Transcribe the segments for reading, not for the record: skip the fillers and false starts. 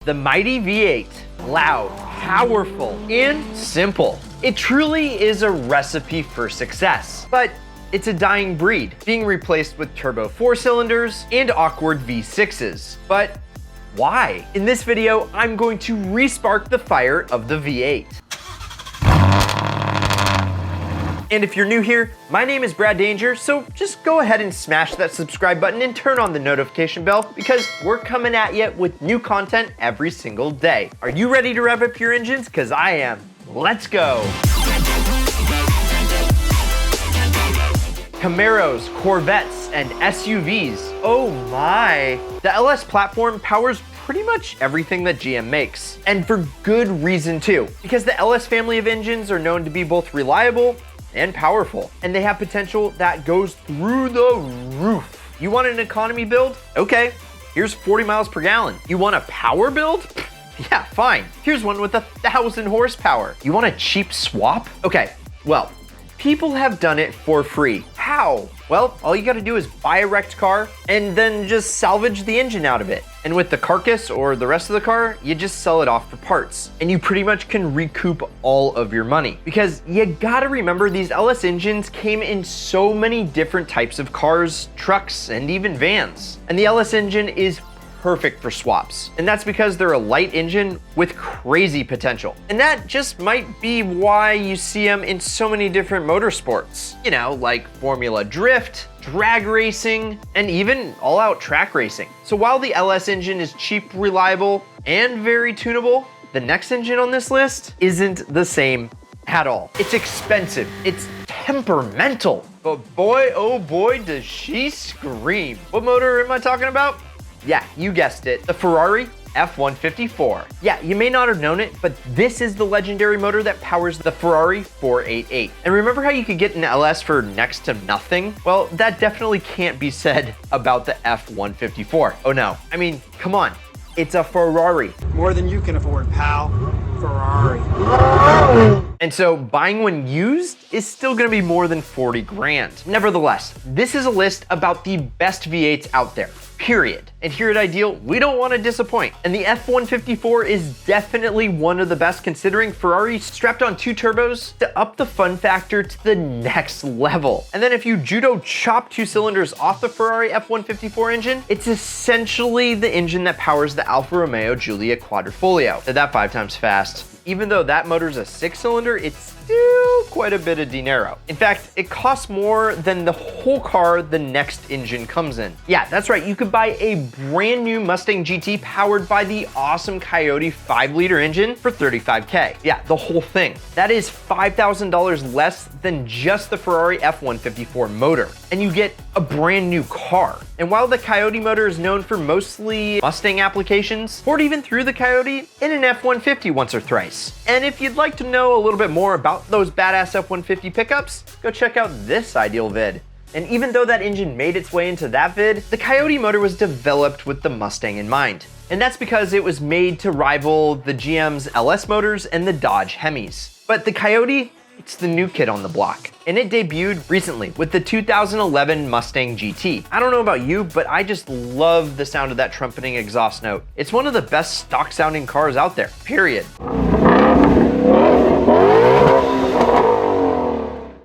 The mighty V8, loud, powerful, and simple. It truly is a recipe for success, but it's a dying breed, being replaced with turbo 4-cylinders and awkward V6s. But why? In this video, I'm going to re-spark the fire of the V8. And if you're new here, my name is Brad Danger, so just go ahead and smash that subscribe button and turn on the notification bell because we're coming at you with new content every single day. Are you ready to rev up your engines? Because I am. Let's go. Camaros, Corvettes, and SUVs. Oh my. The LS platform powers pretty much everything that GM makes. And for good reason too, because the LS family of engines are known to be both reliable and powerful, and they have potential that goes through the roof. You want an economy build? Okay, here's 40 miles per gallon. You want a power build? Yeah, fine. Here's one with 1,000 horsepower. You want a cheap swap? Okay, well, people have done it for free. How? Well, all you gotta do is buy a wrecked car and then just salvage the engine out of it. And with the carcass or the rest of the car, you just sell it off for parts. And you pretty much can recoup all of your money. Because you gotta remember these LS engines came in so many different types of cars, trucks, and even vans. And the LS engine is perfect for swaps. And that's because they're a light engine with crazy potential. And that just might be why you see them in so many different motorsports. You know, like Formula Drift, drag racing, and even all-out track racing. So while the LS engine is cheap, reliable, and very tunable, the next engine on this list isn't the same at all. It's expensive, it's temperamental, but boy, oh boy, does she scream. What motor am I talking about? Yeah, you guessed it, the Ferrari F154. Yeah, you may not have known it, but this is the legendary motor that powers the Ferrari 488. And remember how you could get an LS for next to nothing? Well, that definitely can't be said about the F154. Oh no, I mean, come on, it's a Ferrari. More than you can afford, pal. Ferrari. And so buying one used is still gonna be more than 40 grand. Nevertheless, this is a list about the best V8s out there, period. And here at Ideal, we don't wanna disappoint. And the F154 is definitely one of the best, considering Ferrari strapped on 2 turbos to up the fun factor to the next level. And then if you judo chop 2 cylinders off the Ferrari F154 engine, it's essentially the engine that powers the Alfa Romeo Giulia Quadrifoglio. Said that 5 times fast. Even though that motor's a 6-cylinder, it's still quite a bit of dinero. In fact, it costs more than the whole car the next engine comes in. Yeah, that's right, you could buy a brand new Mustang GT powered by the awesome Coyote 5-liter engine for $35K. Yeah, the whole thing. That is $5,000 less than just the Ferrari F154 motor. And you get a brand new car. And while the Coyote motor is known for mostly Mustang applications, Ford even threw the Coyote in an F-150 once or thrice. And if you'd like to know a little bit more about those badass F-150 pickups, go check out this Ideal vid. And even though that engine made its way into that vid, the Coyote motor was developed with the Mustang in mind. And that's because it was made to rival the GM's LS motors and the Dodge Hemis. But the Coyote, it's the new kid on the block. And it debuted recently with the 2011 Mustang GT. I don't know about you, but I just love the sound of that trumpeting exhaust note. It's one of the best stock sounding cars out there, period.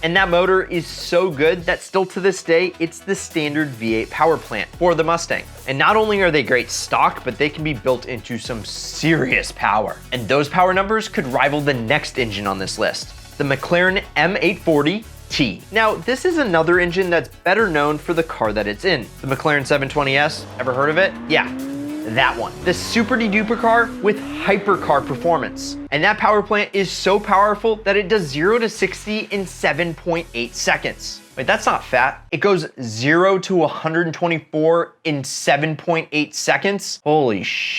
And that motor is so good that still to this day, it's the standard V8 power plant for the Mustang. And not only are they great stock, but they can be built into some serious power. And those power numbers could rival the next engine on this list, the McLaren M840T. Now, this is another engine that's better known for the car that it's in. The McLaren 720S, ever heard of it? Yeah, that one. The super-de-duper car with hypercar performance. And that power plant is so powerful that it does 0 to 60 in 7.8 seconds. Wait, that's not fat. It goes 0 to 124 in 7.8 seconds. Holy sh**.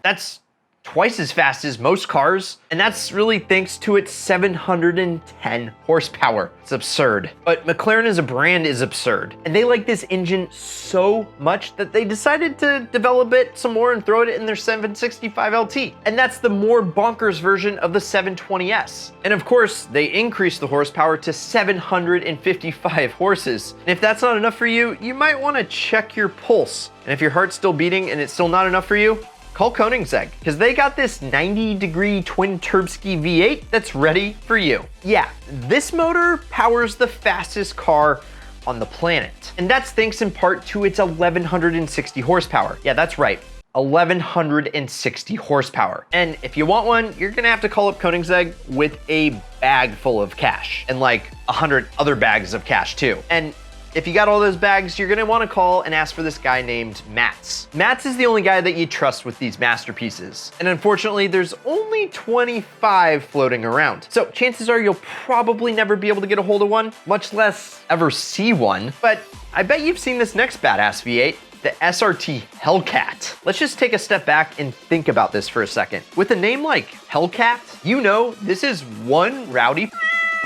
That's twice as fast as most cars, and that's really thanks to its 710 horsepower. It's absurd. But McLaren as a brand is absurd, and they like this engine so much that they decided to develop it some more and throw it in their 765 LT. And that's the more bonkers version of the 720S. And of course, they increased the horsepower to 755 horses. And if that's not enough for you, you might want to check your pulse. And if your heart's still beating and it's still not enough for you, call Koenigsegg, because they got this 90-degree twin turbski V8 that's ready for you. Yeah, this motor powers the fastest car on the planet. And that's thanks in part to its 1160 horsepower. Yeah, that's right. 1160 horsepower. And if you want one, you're gonna have to call up Koenigsegg with a bag full of cash and like 100 other bags of cash too. And if you got all those bags, you're gonna wanna call and ask for this guy named Mats. Mats is the only guy that you trust with these masterpieces. And unfortunately, there's only 25 floating around. So chances are you'll probably never be able to get a hold of one, much less ever see one. But I bet you've seen this next badass V8, the SRT Hellcat. Let's just take a step back and think about this for a second. With a name like Hellcat, you know this is one rowdy.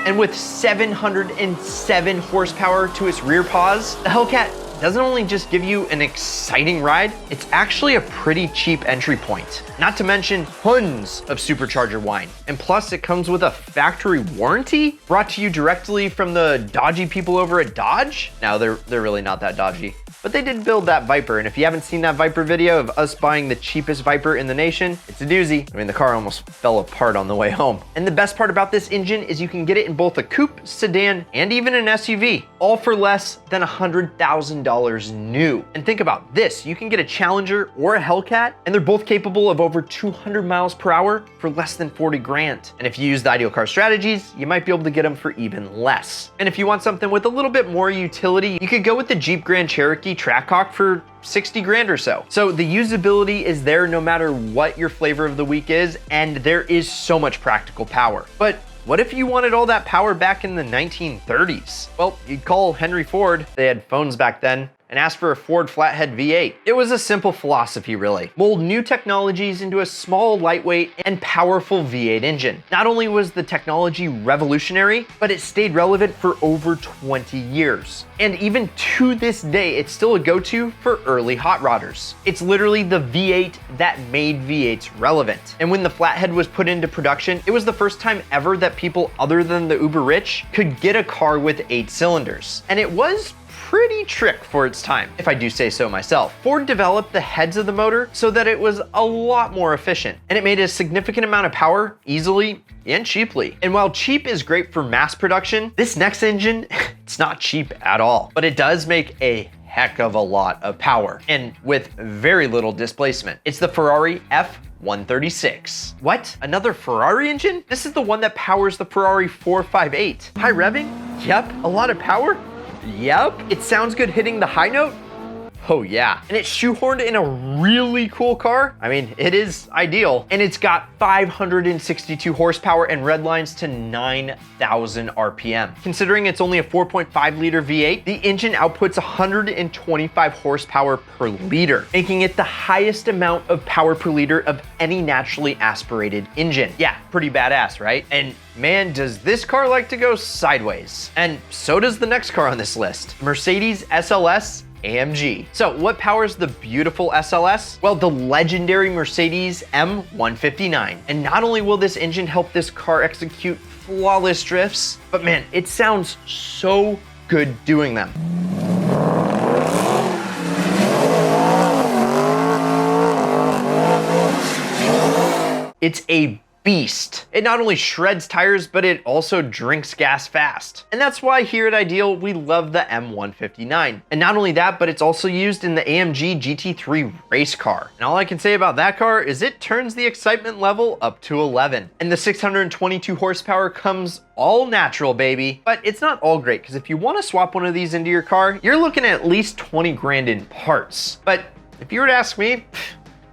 And with 707 horsepower to its rear paws, the Hellcat doesn't only just give you an exciting ride, it's actually a pretty cheap entry point. Not to mention tons of supercharger wine. And plus it comes with a factory warranty brought to you directly from the dodgy people over at Dodge. Now they're really not that dodgy. But they did build that Viper, and if you haven't seen that Viper video of us buying the cheapest Viper in the nation, it's a doozy. I mean, the car almost fell apart on the way home. And the best part about this engine is you can get it in both a coupe, sedan, and even an SUV, all for less than $100,000 new. And think about this, you can get a Challenger or a Hellcat, and they're both capable of over 200 miles per hour for less than 40 grand. And if you use the Ideal Car Strategies, you might be able to get them for even less. And if you want something with a little bit more utility, you could go with the Jeep Grand Cherokee Trackhawk for 60 grand or so. So the usability is there no matter what your flavor of the week is, and there is so much practical power. But what if you wanted all that power back in the 1930s? Well, you'd call Henry Ford, they had phones back then, and ask for a Ford flathead V8. It was a simple philosophy, really. Mold new technologies into a small, lightweight, and powerful V8 engine. Not only was the technology revolutionary, but it stayed relevant for over 20 years. And even to this day, it's still a go-to for early hot rodders. It's literally the V8 that made V8s relevant. And when the flathead was put into production, it was the first time ever that people other than the uber rich could get a car with 8 cylinders. And it was pretty trick for its time, if I do say so myself. Ford developed the heads of the motor so that it was a lot more efficient, and it made a significant amount of power easily and cheaply. And while cheap is great for mass production, this next engine, it's not cheap at all, but it does make a heck of a lot of power, and with very little displacement. It's the Ferrari F136. What? Another Ferrari engine? This is the one that powers the Ferrari 458. High revving? Yep. A lot of power? Yep. It sounds good hitting the high note? Oh yeah. And it's shoehorned in a really cool car. I mean, it is ideal. And it's got 562 horsepower and red lines to 9,000 RPM. Considering it's only a 4.5 liter V8, the engine outputs 125 horsepower per liter, making it the highest amount of power per liter of any naturally aspirated engine. Yeah, pretty badass, right? And man, does this car like to go sideways. And so does the next car on this list, Mercedes SLS AMG. So what powers the beautiful SLS? Well, the legendary Mercedes M150. And not only will this engine help this car execute flawless drifts, but man, it sounds so good doing them. It's a beast. It not only shreds tires, but it also drinks gas fast. And that's why here at Ideal, we love the M150. And not only that, but it's also used in the AMG GT3 race car. And all I can say about that car is it turns the excitement level up to 11. And the 622 horsepower comes all natural, baby. But it's not all great, because if you want to swap one of these into your car, you're looking at least 20 grand in parts. But if you were to ask me,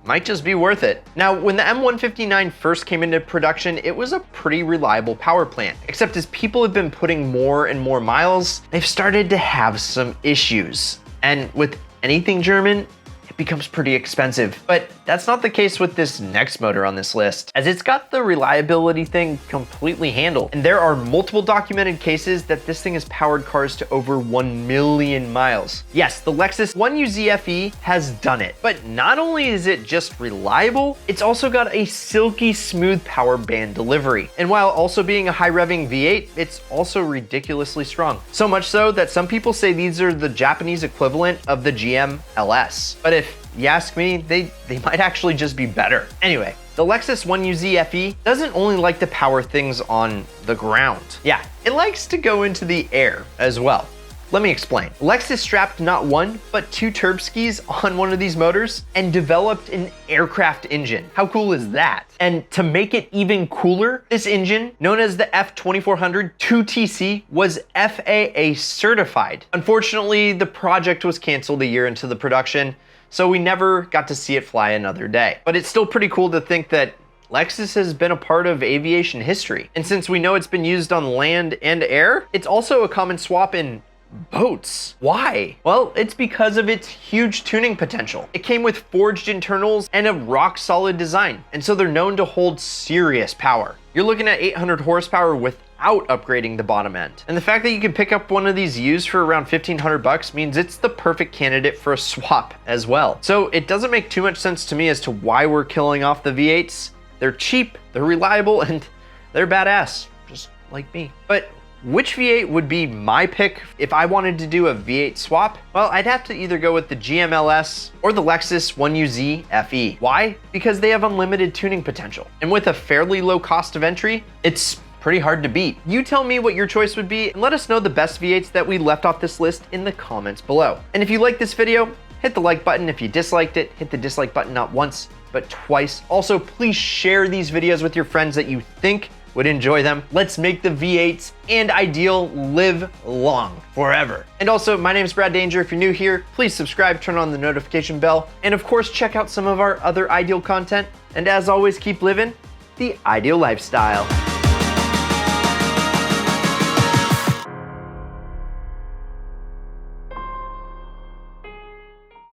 might just be worth it. Now, when the M150 first came into production, it was a pretty reliable power plant, except as people have been putting more and more miles, they've started to have some issues. And with anything German, it becomes pretty expensive. But that's not the case with this next motor on this list, as it's got the reliability thing completely handled. And there are multiple documented cases that this thing has powered cars to over 1 million miles. Yes, the Lexus 1UZ has done it. But not only is it just reliable, it's also got a silky smooth power band delivery. And while also being a high revving V8, it's also ridiculously strong. So much so that some people say these are the Japanese equivalent of the GM LS. But if you ask me, they might actually just be better. Anyway, the Lexus 1UZ FE doesn't only like to power things on the ground. Yeah, it likes to go into the air as well. Let me explain. Lexus strapped not one, but two turb skis on one of these motors and developed an aircraft engine. How cool is that? And to make it even cooler, this engine, known as the F2400 2TC, was FAA certified. Unfortunately, the project was canceled a year into the production, so we never got to see it fly another day. But it's still pretty cool to think that Lexus has been a part of aviation history. And since we know it's been used on land and air, it's also a common swap in boats. Why? Well, it's because of its huge tuning potential. It came with forged internals and a rock solid design, and so they're known to hold serious power. You're looking at 800 horsepower without upgrading the bottom end. And the fact that you can pick up one of these used for around 1,500 bucks means it's the perfect candidate for a swap as well. So it doesn't make too much sense to me as to why we're killing off the V8s. They're cheap, they're reliable, and they're badass, just like me. But which V8 would be my pick if I wanted to do a V8 swap? Well, I'd have to either go with the GMLS or the Lexus 1UZ FE. Why? Because they have unlimited tuning potential. And with a fairly low cost of entry, it's pretty hard to beat. You tell me what your choice would be and let us know the best V8s that we left off this list in the comments below. And if you like this video, hit the like button. If you disliked it, hit the dislike button not once, but twice. Also, please share these videos with your friends that you think would enjoy them. Let's make the V8s and Ideal live long forever. And also, my name is Brad Danger. If you're new here, please subscribe, turn on the notification bell, and of course, check out some of our other Ideal content. And as always, keep living the Ideal lifestyle.